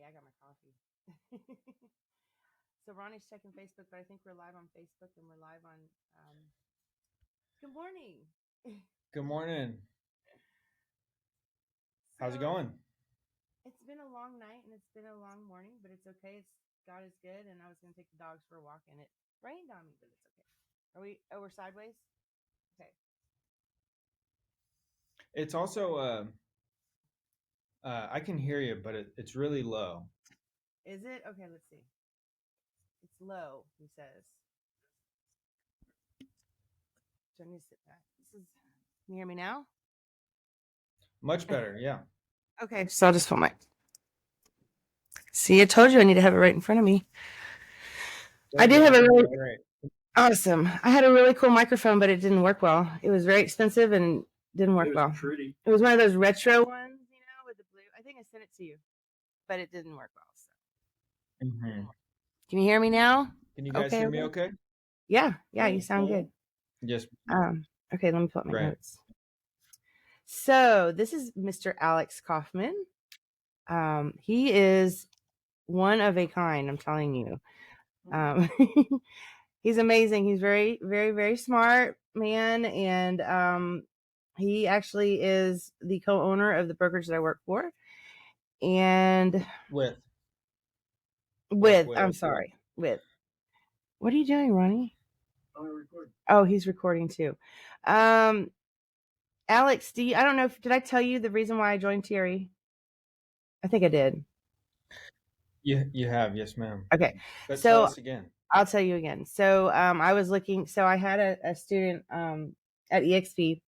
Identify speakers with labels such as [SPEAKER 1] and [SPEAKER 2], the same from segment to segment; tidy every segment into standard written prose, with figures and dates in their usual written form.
[SPEAKER 1] I got my coffee. So Ronnie's checking Facebook, but I think we're live on Facebook and we're live on. Good morning.
[SPEAKER 2] Good morning. How's it
[SPEAKER 1] So
[SPEAKER 2] going?
[SPEAKER 1] it's been a long night and it's been a long morning, but it's okay. God is good, and I was gonna take the dogs for a walk, and it rained on me, but it's okay. Are we? Oh, we're sideways. Okay.
[SPEAKER 2] It's also I can hear you, but it's really low.
[SPEAKER 1] Is it okay? Let's see. It's low. He says. So I need to sit back. This is. Can you hear me now?
[SPEAKER 2] Much better, yeah.
[SPEAKER 1] Okay, so I'll just put my. See, I told you I need to have it right in front of me.
[SPEAKER 2] There
[SPEAKER 1] I
[SPEAKER 2] you
[SPEAKER 1] did
[SPEAKER 2] go.
[SPEAKER 1] have a really
[SPEAKER 2] Great.
[SPEAKER 1] awesome. I had a really cool microphone, but it didn't work well. It was very expensive and didn't work well.
[SPEAKER 3] Pretty.
[SPEAKER 1] It was one of those retro ones, with the blue. I think I sent it to you, but it didn't work well. So.
[SPEAKER 2] Mm-hmm.
[SPEAKER 1] Can you hear me now?
[SPEAKER 2] Can you guys hear me okay?
[SPEAKER 1] Yeah, you sound good.
[SPEAKER 2] Yes.
[SPEAKER 1] Okay, let me put my
[SPEAKER 2] Great.
[SPEAKER 1] notes. So this is Mr. Alex Coffman. He is one of a kind, I'm telling you. He's amazing. He's very, very, very smart man. And he actually is the co-owner of the brokerage that I work for. And
[SPEAKER 2] With.
[SPEAKER 1] What are you doing, Ronnie? Oh, he's recording too. Alex, I don't know did I tell you the reason why I joined Thierry? I think I did.
[SPEAKER 2] You have, yes, ma'am.
[SPEAKER 1] Okay.
[SPEAKER 2] But
[SPEAKER 1] so
[SPEAKER 2] tell us again.
[SPEAKER 1] I'll tell you again. So I was looking, so I had a student at EXP,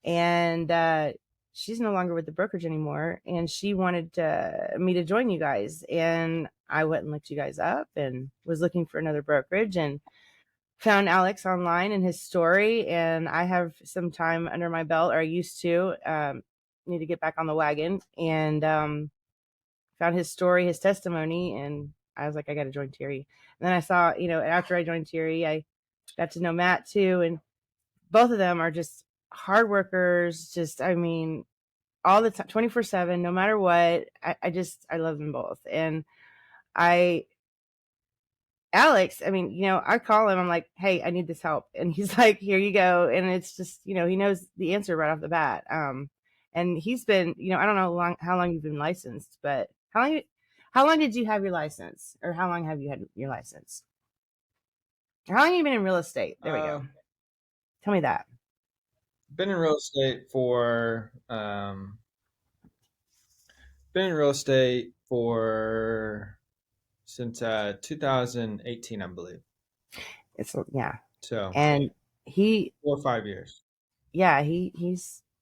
[SPEAKER 1] and she's no longer with the brokerage anymore, and she wanted me to join you guys, and I went and looked you guys up and was looking for another brokerage and found Alex online and his story, and I have some time under my belt, or I used to need to get back on the wagon, and found his story, his testimony, and I was like, I got to join Thierry. And then I saw, after I joined Thierry, I got to know Matt too, and both of them are just hard workers. Just, I mean, all the time, 24/7, no matter what. I love them both, and Alex, I mean, I call him, I'm like, hey, I need this help. And he's like, here you go. And it's just, he knows the answer right off the bat. And he's been, I don't know how long you've been licensed, but how long did you have your license, or how long have you had your license? How long have you been in real estate? There we go. Tell me that.
[SPEAKER 2] Been in real estate for since 2018, I believe.
[SPEAKER 1] Yeah.
[SPEAKER 2] So
[SPEAKER 1] and
[SPEAKER 2] 4 or 5 years.
[SPEAKER 1] Yeah, he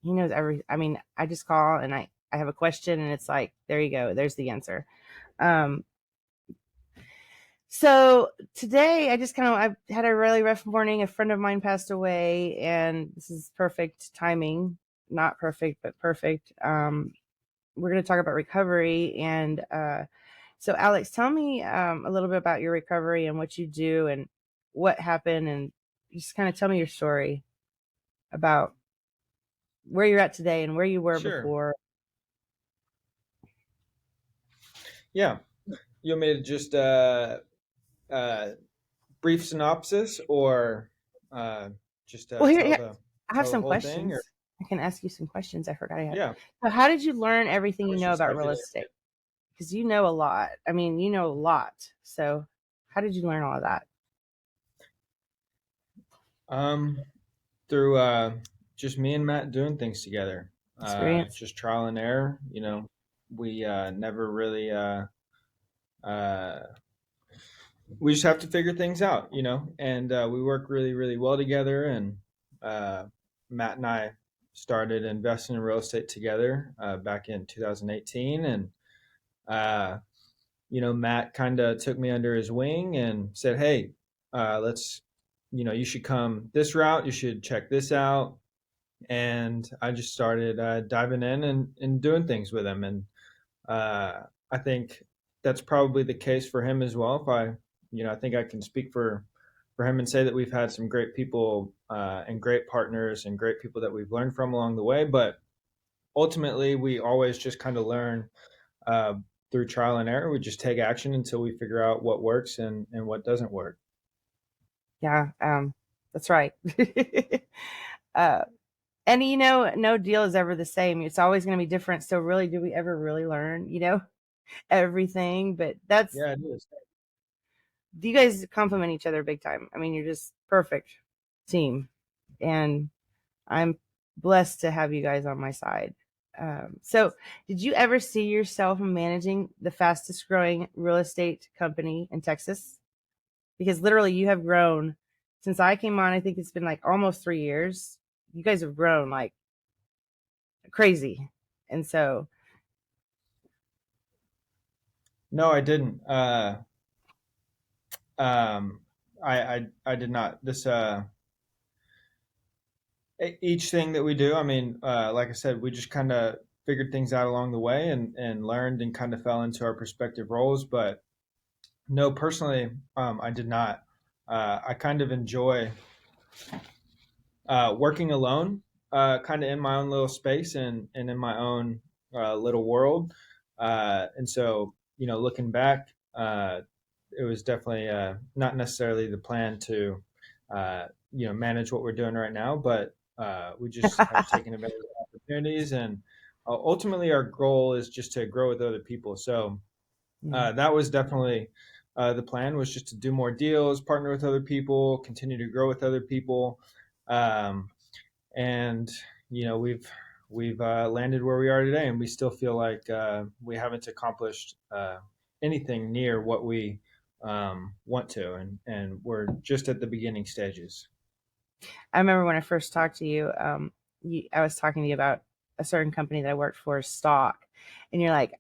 [SPEAKER 1] knows every. I mean, I just call and I have a question, and it's like, there you go, there's the answer. So today I've had a really rough morning. A friend of mine passed away, and this is perfect timing. Not perfect, but perfect. We're going to talk about recovery. And so Alex, tell me a little bit about your recovery and what you do and what happened, and just kind of tell me your story about where you're at today and where you were before.
[SPEAKER 2] Yeah. You want me to just brief synopsis, or just
[SPEAKER 1] Well, here,
[SPEAKER 2] tell
[SPEAKER 1] I have
[SPEAKER 2] the
[SPEAKER 1] some
[SPEAKER 2] whole
[SPEAKER 1] questions.
[SPEAKER 2] thing, or?
[SPEAKER 1] I can ask you some questions I forgot I had.
[SPEAKER 2] Yeah.
[SPEAKER 1] So how did you learn everything you know about real
[SPEAKER 2] interested.
[SPEAKER 1] estate? Because you know a lot. I mean, you know a lot. So how did you learn all of that?
[SPEAKER 2] Through just me and Matt doing things together.
[SPEAKER 1] Experience.
[SPEAKER 2] Just trial and error. We never really we just have to figure things out, and we work really, really well together. And Matt and I started investing in real estate together back in 2018. And, Matt kind of took me under his wing and said, hey, you should come this route. You should check this out. And I just started diving in and doing things with him. And I think that's probably the case for him as well. I think I can speak for him and say that we've had some great people and great partners and great people that we've learned from along the way. But ultimately, we always just kind of learn through trial and error, we just take action until we figure out what works and what doesn't work.
[SPEAKER 1] Yeah, that's right. uh, and no deal is ever the same. It's always going to be different. So really, do we ever really learn, everything? But
[SPEAKER 2] Yeah, it is.
[SPEAKER 1] you guys complement each other big time. I mean, you're just perfect team. And I'm blessed to have you guys on my side. So did you ever see yourself managing the fastest growing real estate company in Texas? Because literally you have grown since I came on. I think it's been like almost 3 years. You guys have grown like crazy. And so,
[SPEAKER 2] No, I didn't. Um, I did not. Each thing that we do, I mean, like I said, we just kind of figured things out along the way and learned and kind of fell into our respective roles. But no, personally, I did not. I kind of enjoy working alone, kind of in my own little space and in my own little world. And so, looking back, it was definitely not necessarily the plan to, manage what we're doing right now, but we just have taken advantage of opportunities. And ultimately, our goal is just to grow with other people. So
[SPEAKER 1] yeah.
[SPEAKER 2] that was definitely the plan, was just to do more deals, partner with other people, continue to grow with other people. Um, and we've landed where we are today, and we still feel like we haven't accomplished anything near what we want to, and we're just at the beginning stages.
[SPEAKER 1] I remember when I first talked to you, I was talking to you about a certain company that I worked for, stock, and you're like,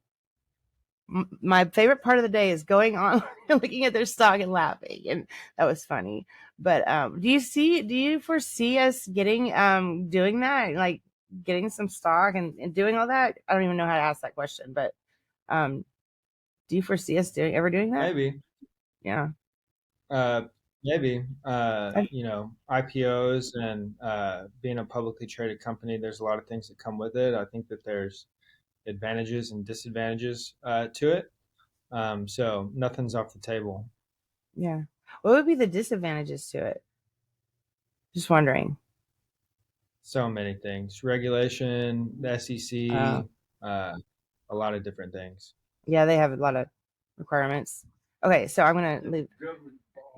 [SPEAKER 1] my favorite part of the day is going on looking at their stock and laughing, and that was funny. But do you foresee us getting doing that, like getting some stock and doing all that? I don't even know how to ask that question, but um do you foresee us doing that?
[SPEAKER 2] Maybe,
[SPEAKER 1] Yeah.
[SPEAKER 2] uh, maybe,
[SPEAKER 1] I,
[SPEAKER 2] IPOs and being a publicly traded company, there's a lot of things that come with it. I think that there's advantages and disadvantages to it. So nothing's off the table.
[SPEAKER 1] yeah. What would be the disadvantages to it? Just wondering.
[SPEAKER 2] So many things: regulation, the
[SPEAKER 1] uh
[SPEAKER 2] SEC, a lot of different things.
[SPEAKER 1] yeah, they have a lot of requirements. Okay, so I'm gonna leave.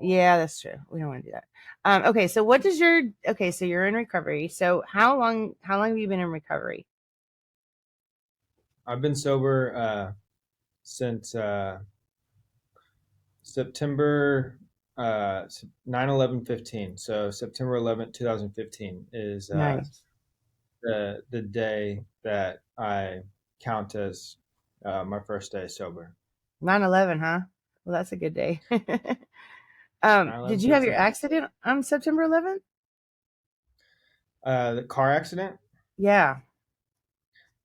[SPEAKER 1] Yeah, that's true. We don't want to do that. Okay, so so you're in recovery. So how long have you been in recovery?
[SPEAKER 2] I've been sober since September 9/11/15. So September 11th, 2015 is
[SPEAKER 1] Nice.
[SPEAKER 2] the day that I count as my first day sober.
[SPEAKER 1] 9/11, huh? Well, that's a good day. Did you have your
[SPEAKER 2] 9/11/15.
[SPEAKER 1] accident on September 11th?
[SPEAKER 2] The car accident?
[SPEAKER 1] Yeah.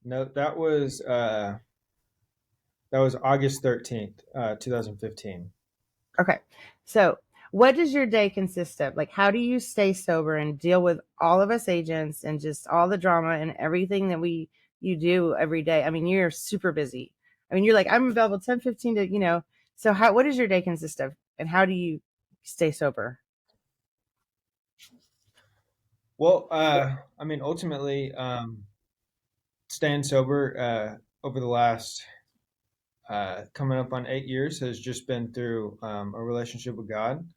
[SPEAKER 2] No, that was August 13th, 2015.
[SPEAKER 1] Okay. So, what does your day consist of? Like, how do you stay sober and deal with all of us agents and just all the drama and everything that you do every day? I mean, you're super busy. I mean, you're like, I'm available 10:15 to. So what does your day consist of and how do you stay sober?
[SPEAKER 2] Well, I mean, ultimately, staying sober over the last coming up on 8 years has just been through a relationship with God.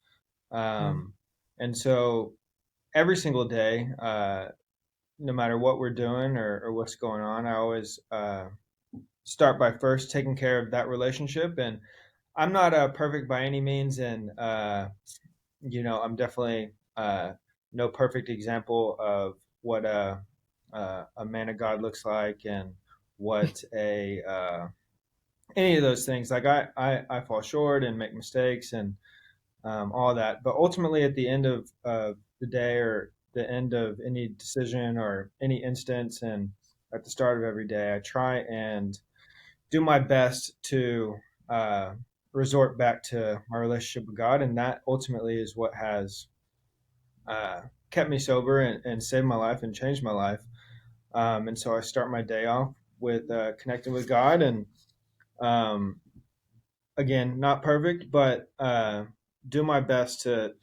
[SPEAKER 1] Mm.
[SPEAKER 2] Um, and so every single day, no matter what we're doing or what's going on, I always start by first taking care of that relationship. And I'm not perfect by any means, and I'm definitely no perfect example of what a man of God looks like, and what a any of those things. Like I fall short and make mistakes and all that. But ultimately, at the end of the day, or the end of any decision or any instance, and at the start of every day, I try and do my best to uh, resort back to my relationship with God, and that ultimately is what has uh, kept me sober and saved my life and changed my life. And so I start my day off with connecting with God, and Um, again, not perfect, but do my best to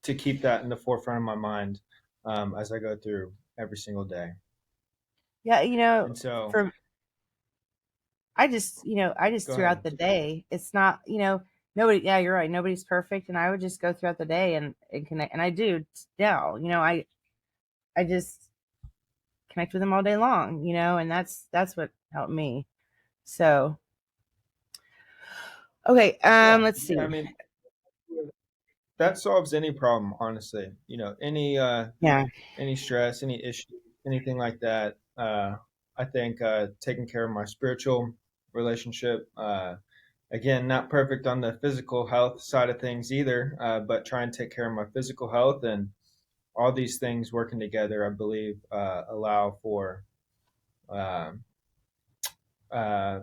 [SPEAKER 2] keep that in the forefront of my mind as I go through every single day.
[SPEAKER 1] Yeah,
[SPEAKER 2] And so,
[SPEAKER 1] for I just
[SPEAKER 2] go
[SPEAKER 1] throughout
[SPEAKER 2] ahead.
[SPEAKER 1] the day, it's not, nobody, yeah, you're right. Nobody's perfect. And I would just go throughout the day and connect. And I do now, I just connect with them all day long, and that's what helped me. So, okay.
[SPEAKER 2] Yeah,
[SPEAKER 1] Let's
[SPEAKER 2] I
[SPEAKER 1] see.
[SPEAKER 2] mean that solves any problem, honestly.
[SPEAKER 1] Yeah.
[SPEAKER 2] Any stress, any issue, anything like that. I think taking care of my spiritual relationship. Again, not perfect on the physical health side of things either, but try and take care of my physical health and all these things working together. I believe allow for uh, uh,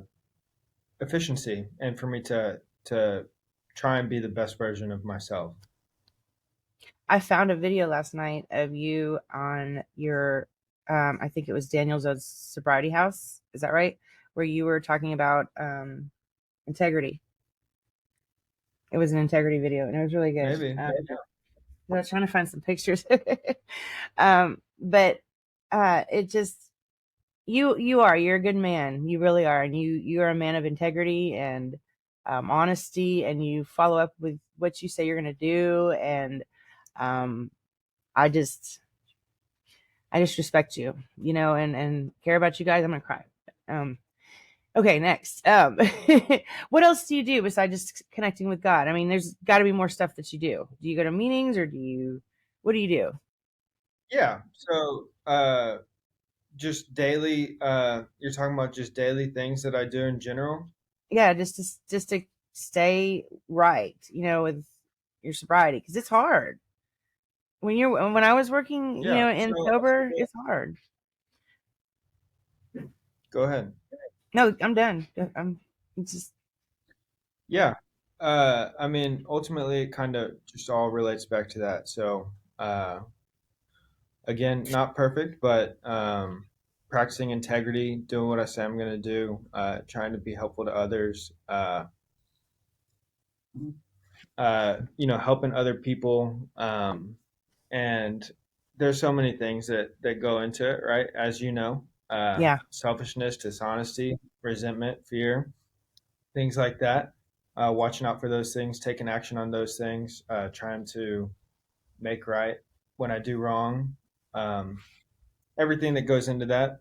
[SPEAKER 2] efficiency and for me to try and be the best version of myself.
[SPEAKER 1] I found a video last night of you on your, I think it was Daniel's sobriety house. Is that right? Where you were talking about integrity. It was an integrity video, and it was really good.
[SPEAKER 2] Maybe.
[SPEAKER 1] I was trying to find some pictures, but it just you're a good man. You really are, and you are a man of integrity and honesty, and you follow up with what you say you're going to do, and um, I just I just respect you, and care about you guys. I'm gonna cry. Um, okay, next. What else do you do besides just connecting with God? I mean, there's got to be more stuff that you do. Do you go to meetings, or what do you do?
[SPEAKER 2] Yeah. So just daily. You're talking about just daily things that I do in general.
[SPEAKER 1] Yeah, just to stay right, with your sobriety, because it's hard when I was working,
[SPEAKER 2] Yeah.
[SPEAKER 1] in sober, it's hard.
[SPEAKER 2] Go ahead.
[SPEAKER 1] No, I'm done. It's just
[SPEAKER 2] Yeah. I mean, ultimately, it kind of just all relates back to that. So, uh, again, not perfect, but practicing integrity, doing what I say I'm going to do, trying to be helpful to others, helping other people. And there's so many things that go into it, right? As you know,
[SPEAKER 1] yeah.
[SPEAKER 2] selfishness, dishonesty, resentment, fear, things like that. Watching out for those things, taking action on those things, trying to make right when I do wrong. Um, everything that goes into that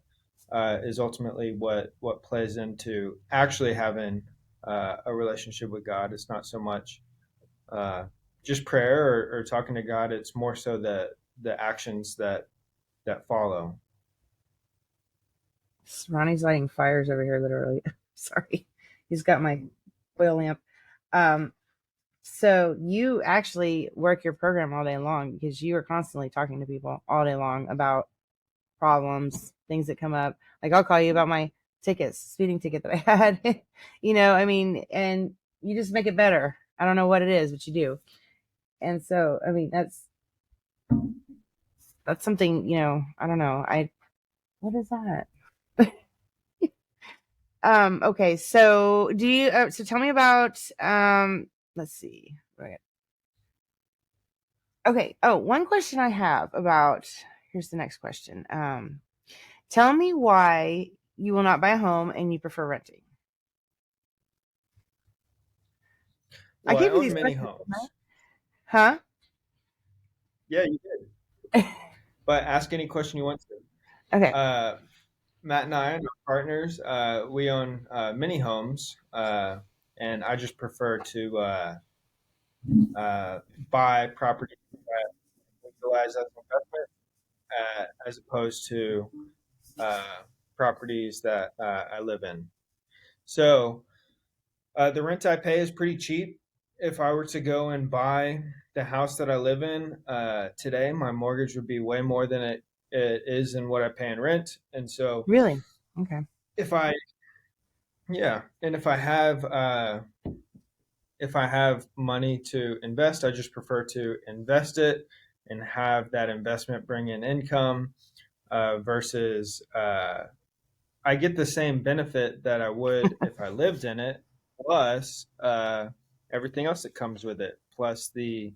[SPEAKER 2] is ultimately what plays into actually having a relationship with God. It's not so much uh, just prayer or talking to God. It's more so the actions that follow.
[SPEAKER 1] Ronnie's lighting fires over here, literally. Sorry, he's got my oil lamp. um so you actually work your program all day long, because you are constantly talking to people all day long about problems, things that come up. Like, I'll call you about my speeding ticket that I had. I mean, and you just make it better. I don't know what it is, but you do. And so, I mean, that's something, I don't know. What is that? Okay. So so tell me about, let's see. Right. Okay. Oh, one question I have about, here's the next question. Tell me why you will not buy a home and you prefer renting. I
[SPEAKER 2] Well, I
[SPEAKER 1] gave you
[SPEAKER 2] own
[SPEAKER 1] these
[SPEAKER 2] many
[SPEAKER 1] questions,
[SPEAKER 2] homes.
[SPEAKER 1] huh?
[SPEAKER 2] Yeah, you did. But ask any question you want to.
[SPEAKER 1] Okay.
[SPEAKER 2] Matt and I and our partners, we own many homes, and I just prefer to uh, buy property that we utilize as an investment as opposed to uh, properties that I live in. So the rent I pay is pretty cheap. If I were to go and buy the house that I live in today, my mortgage would be way more than it is in what I pay in rent. And so
[SPEAKER 1] Really? Okay.
[SPEAKER 2] if I, yeah, and if I have money to invest, I just prefer to invest it and have that investment bring in income versus I get the same benefit that I would if I lived in it, plus everything else that comes with it, plus the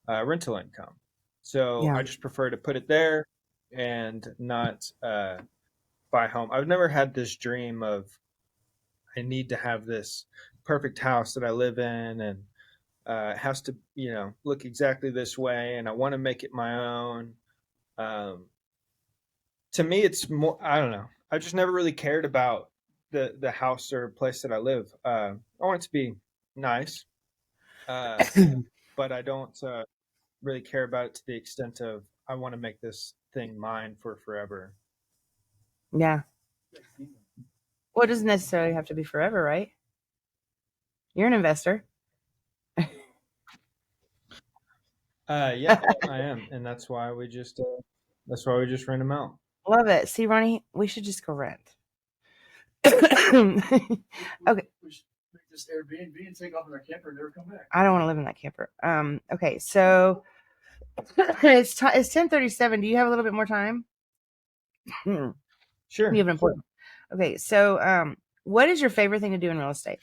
[SPEAKER 2] rental income. So
[SPEAKER 1] Yeah.
[SPEAKER 2] I just prefer to put it there and not buy home. I've never had this dream of I need to have this perfect house that I live in, and it has to, look exactly this way, and I want to make it my own. Um, to me, it's more. I don't know. I just never really cared about the house or place that I live. I want it to be nice, uh, but I don't really care about it to the extent of I want to make this thing mine for forever.
[SPEAKER 1] Yeah. Well, it doesn't necessarily have to be forever, right? You're an investor.
[SPEAKER 2] Yeah, I am, and that's why we just rent them out.
[SPEAKER 1] Love it. See, Ronnie, we should just go rent. Okay.
[SPEAKER 3] We should make this Airbnb and take off in our camper and never come back.
[SPEAKER 1] I don't want to live in that camper. Okay, so it's 10:37. Do you have a little bit more time? You
[SPEAKER 2] Sure.
[SPEAKER 1] have an important. Okay, so what is your favorite thing to do in real estate?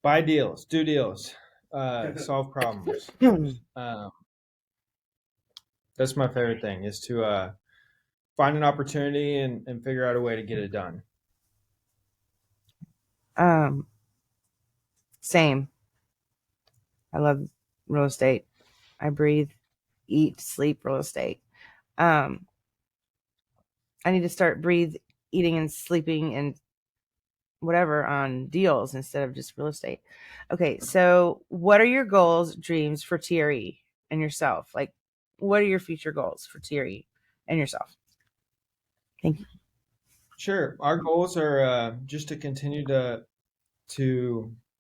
[SPEAKER 2] Buy deals, do deals, solve problems. Um, that's my favorite thing is to find an opportunity and figure out a way to get it done.
[SPEAKER 1] um, Same. I love real estate. I breathe, eat, sleep real estate. Um, I need to start breathe, eating, and sleeping and whatever on deals instead of just real estate. Okay, so what are your goals, dreams for TRE and yourself? Like, what are your future goals for TRE and yourself? Thank you.
[SPEAKER 2] Sure. Our goals are just to continue to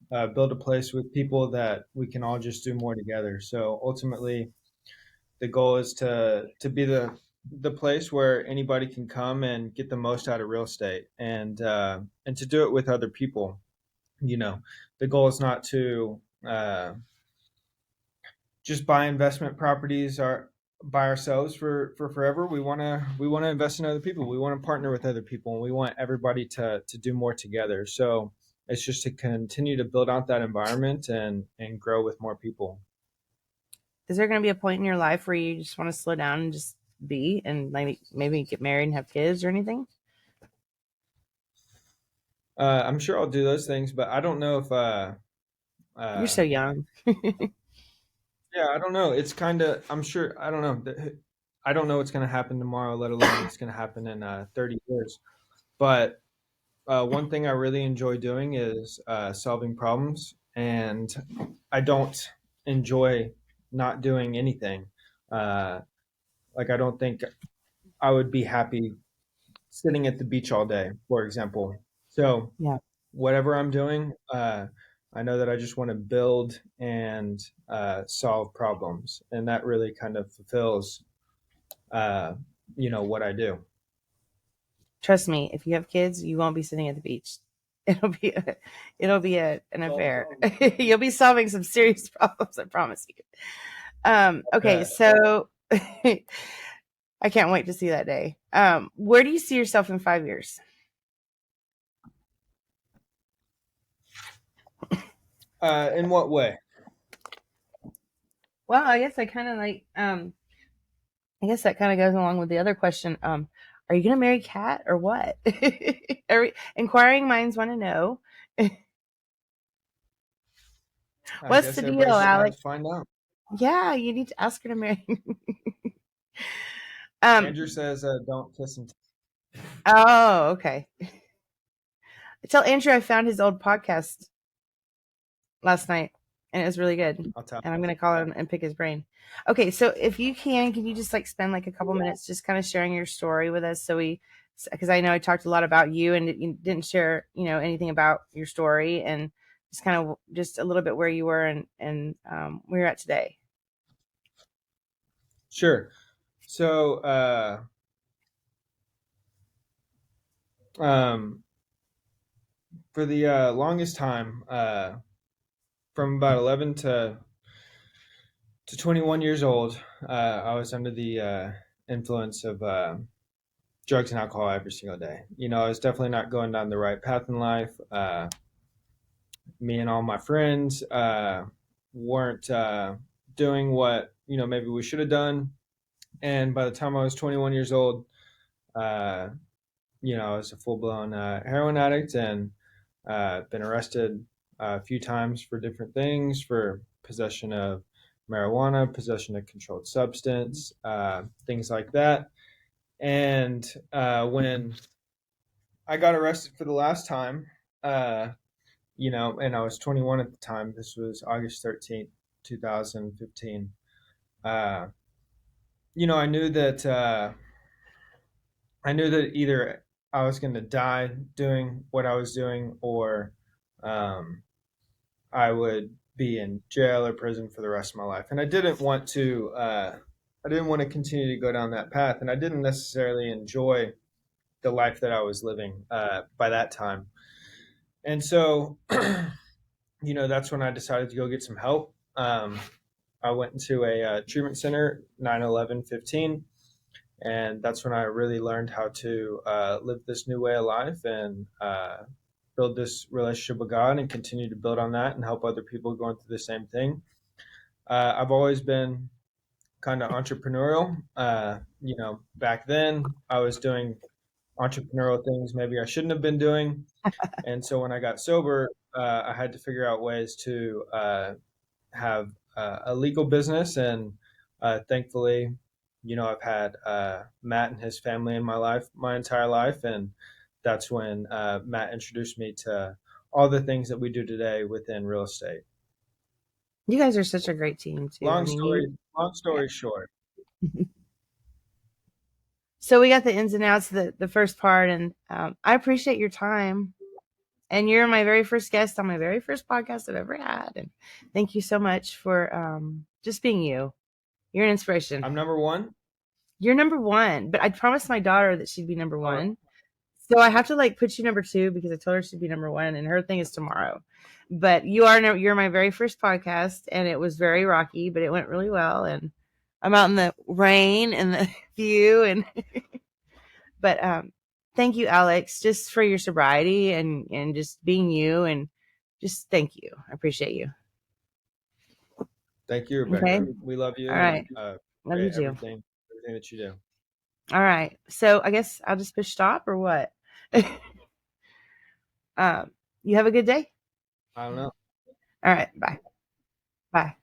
[SPEAKER 2] build a place with people that we can all just do more together. So ultimately, the goal is to be the place where anybody can come and get the most out of real estate, and to do it with other people. You know, the goal is not to just buy investment properties are by ourselves for forever. We want to invest in other people. We want to partner with other people, and we want everybody to do more together. So it's just to continue to build out that environment and grow with more people.
[SPEAKER 1] Is there going to be a point in your life where you just want to slow down and just be and maybe get married and have kids or anything?
[SPEAKER 2] I'm sure I'll do those things, but I don't know if
[SPEAKER 1] You're
[SPEAKER 2] uh,
[SPEAKER 1] so young.
[SPEAKER 2] yeah, I don't know. It's kind of I'm sure I don't know. I don't know what's going to happen tomorrow, let alone what's going to happen in 30 years. But one thing I really enjoy doing is solving problems, and I don't enjoy not doing anything. Uh, like I don't think I would be happy sitting at the beach all day, for example. So
[SPEAKER 1] Yeah.
[SPEAKER 2] whatever I'm doing, I know that I just want to build and solve problems, and that really kind of fulfills, uh, what I do.
[SPEAKER 1] Trust me, if you have kids, you won't be sitting at the beach. An affair. You'll be solving some serious problems, I promise you. Okay,
[SPEAKER 2] Uh,
[SPEAKER 1] so I can't wait to see that day. Where do you see yourself in 5 years?
[SPEAKER 2] in what way?
[SPEAKER 1] Well, I guess I guess that kind of goes along with the other question. Are you gonna marry Kat or what? Inquiring minds want to know.
[SPEAKER 2] I
[SPEAKER 1] What's
[SPEAKER 2] guess
[SPEAKER 1] the deal,
[SPEAKER 2] everybody's just gonna have
[SPEAKER 1] Alex?
[SPEAKER 2] to find out.
[SPEAKER 1] Yeah, you need to ask her to marry. um.
[SPEAKER 2] Andrew says, "Don't kiss and."
[SPEAKER 1] Oh, okay. Tell Andrew I found his old podcast last night, and it was really good.
[SPEAKER 2] I'll tell.
[SPEAKER 1] And I'm gonna call him and pick his brain. Okay, so if you can you just like spend like a couple minutes just kind of sharing your story with us, because I know I talked a lot about you and you didn't share anything about your story, and just kind of just a little bit where you were and where you're at today.
[SPEAKER 2] Sure. So, um, for the longest time, from about 11 to 21 years old, I was under the influence of drugs and alcohol every single day. I was definitely not going down the right path in life. Me and all my friends weren't doing what maybe we should have done. And by the time I was 21 years old, uh, I was a full blown heroin addict and been arrested a few times for different things, for possession of marijuana, possession of controlled substance, things like that. And when I got arrested for the last time, and I was 21 at the time. This was August 13th, 2015. Uh, I knew that either I was going to die doing what I was doing, or um, I would be in jail or prison for the rest of my life. And I didn't want to. I didn't want to continue to go down that path, and I didn't necessarily enjoy the life that I was living by that time. And so, that's when I decided to go get some help. I went into a treatment center 9/11/15, and that's when I really learned how to live this new way of life and build this relationship with God and continue to build on that and help other people going through the same thing. I've always been kind of entrepreneurial. Back then I was doing entrepreneurial things maybe I shouldn't have been doing. And so when I got sober, I had to figure out ways to have a legal business. And thankfully, I've had Matt and his family in my life my entire life. And that's when Matt introduced me to all the things that we do today within real estate.
[SPEAKER 1] You guys are such a great team too.
[SPEAKER 2] Long story short.
[SPEAKER 1] So we got the ins and outs of the first part, and I appreciate your time. And you're my very first guest on my very first podcast I've ever had. And thank you so much for just being you. You're an inspiration.
[SPEAKER 2] I'm number one.
[SPEAKER 1] You're number one, but I promised my daughter that she'd be number
[SPEAKER 2] Oh.
[SPEAKER 1] one. So I have to put you number two because I told her she'd be number one, and her thing is tomorrow. But you're my very first podcast, and it was very rocky, but it went really well. And I'm out in the rain and the view, and but thank you, Alex, just for your sobriety and just being you, and just thank you. I appreciate you.
[SPEAKER 2] Thank you, Rebecca.
[SPEAKER 1] Okay.
[SPEAKER 2] We love you.
[SPEAKER 1] All right.
[SPEAKER 2] Love
[SPEAKER 1] you too.
[SPEAKER 2] Everything that you do.
[SPEAKER 1] All right. So I guess I'll just push stop or what? You have a good day.
[SPEAKER 2] I don't know.
[SPEAKER 1] All right. Bye. Bye.